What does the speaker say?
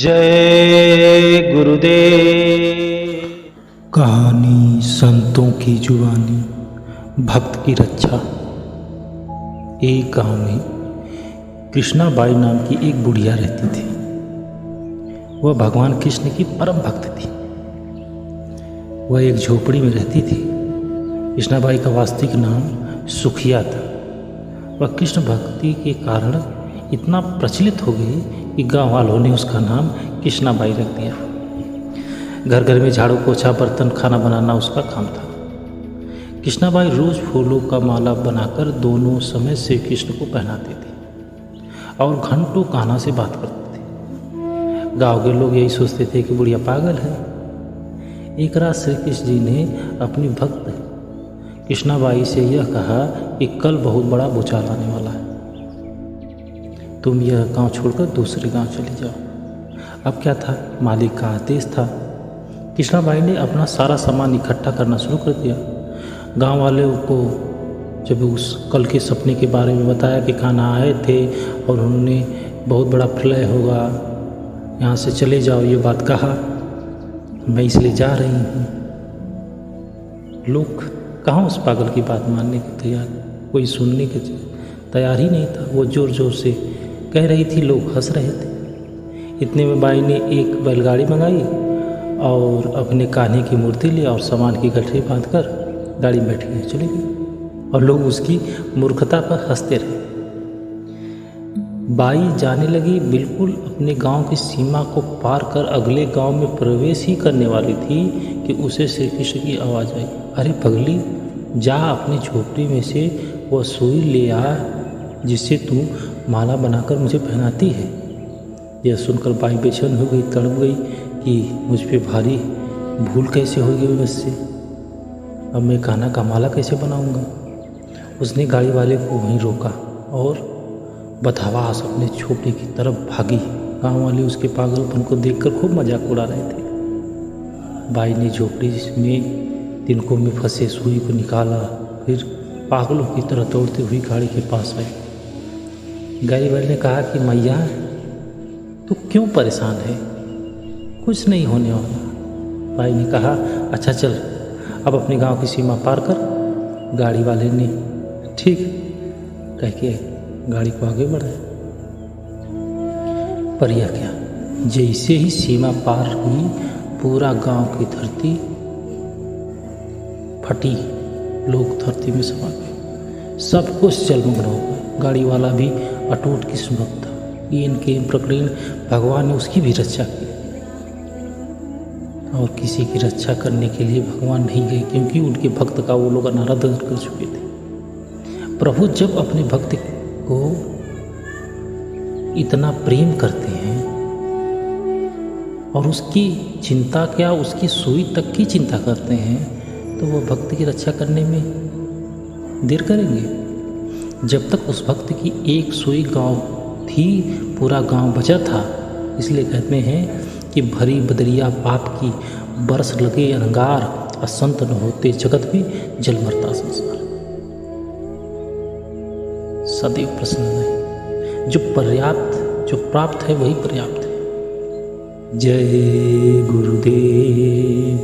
जय गुरुदेव। कहानी संतों की जुबानी, भक्त की रक्षा। एक गांव में कृष्णा बाई नाम की एक बुढ़िया रहती थी। वह भगवान कृष्ण की परम भक्त थी। वह एक झोपड़ी में रहती थी। कृष्णा बाई का वास्तविक नाम सुखिया था। वह कृष्ण भक्ति के कारण इतना प्रचलित हो गई कि गांव वालों ने उसका नाम कृष्णा बाई रख दिया। घर घर में झाड़ू पोछा बर्तन खाना बनाना उसका काम था। कृष्णा बाई रोज फूलों का माला बनाकर दोनों समय श्री कृष्ण को पहनाती थी और घंटों कान्हा से बात करती थी। गांव के लोग यही सोचते थे कि बुढ़िया पागल है। एक रात श्री कृष्ण जी ने अपनी भक्त कृष्णा बाई से यह कहा कि कल बहुत बड़ा भूचाल आने वाला है, तुम यह गांव छोड़कर दूसरे गांव चले जाओ। अब क्या था, मालिक का आदेश था। कृष्णा बाई ने अपना सारा सामान इकट्ठा करना शुरू कर दिया। गांव वाले को जब उस कल के सपने के बारे में बताया कि कान्हा आए थे और उन्होंने बहुत बड़ा प्रलय होगा, यहाँ से चले जाओ, ये बात कहा, मैं इसलिए जा रही हूँ। लोग कहाँ उस पागल की बात मानने के तैयार, कोई सुनने के तैयार ही नहीं था। वो ज़ोर ज़ोर से कह रही थी, लोग हंस रहे थे। इतने में बाई ने एक बैलगाड़ी मंगाई और अपने कान्हे की मूर्ति ली और सामान की गठरी बांधकर गाड़ी में बैठ गई, चले गई और लोग उसकी मूर्खता पर हंसते रहे। बाई जाने लगी, बिल्कुल अपने गांव की सीमा को पार कर अगले गांव में प्रवेश ही करने वाली थी कि उसे श्री कृष्ण की आवाज़ आई, अरे पगली, जा अपनी झोपड़ी में से वह सुई ले आ जिससे तू माला बनाकर मुझे पहनाती है। यह सुनकर बाई बेचैन हो गई, तड़प गई कि मुझ पे भारी भूल कैसे हो गई मुझसे। अब मैं कान्हा का माला कैसे बनाऊंगा। उसने गाड़ी वाले को वहीं रोका और बदहवास अपने झोपड़ी की तरफ भागी। गांव वाले उसके पागलपन को देखकर खूब मजाक उड़ा रहे थे। बाई ने झोपड़ी में तिनकों में फंसे सुई को निकाला, फिर पागलों की तरह दौड़ती हुई गाड़ी के पास आई। गाड़ी वाले ने कहा कि मैया, तू क्यों परेशान है, कुछ नहीं होने वाला। बाई ने कहा, अच्छा चल, अब अपने गांव की सीमा पार कर। गाड़ी वाले ने ठीक कह के गाड़ी को आगे बढ़ाया। पर यह क्या, जैसे ही सीमा पार हुई पूरा गांव की धरती फटी, लोग धरती में समा गए, सब कुछ जलमग्न हो गए। गाड़ी वाला भी अटूट किस्मत था, इनके प्रकरण भगवान ने उसकी भी रक्षा की और किसी की रक्षा करने के लिए भगवान नहीं गए, क्योंकि उनके भक्त का वो लोग अनाराधन कर चुके थे। प्रभु जब अपने भक्त को इतना प्रेम करते हैं और उसकी चिंता क्या, उसकी सुई तक की चिंता करते हैं, तो वो भक्त की रक्षा करने में देर करेंगे। जब तक उस भक्त की एक सुई गांव थी, पूरा गांव बचा था। इसलिए कहते हैं कि भरी बदरिया पाप की बरस लगे अंगार, असंत न होते जगत में जल मरता संसार। सदैव प्रसन्न है, जो प्राप्त है वही पर्याप्त है। जय गुरुदेव।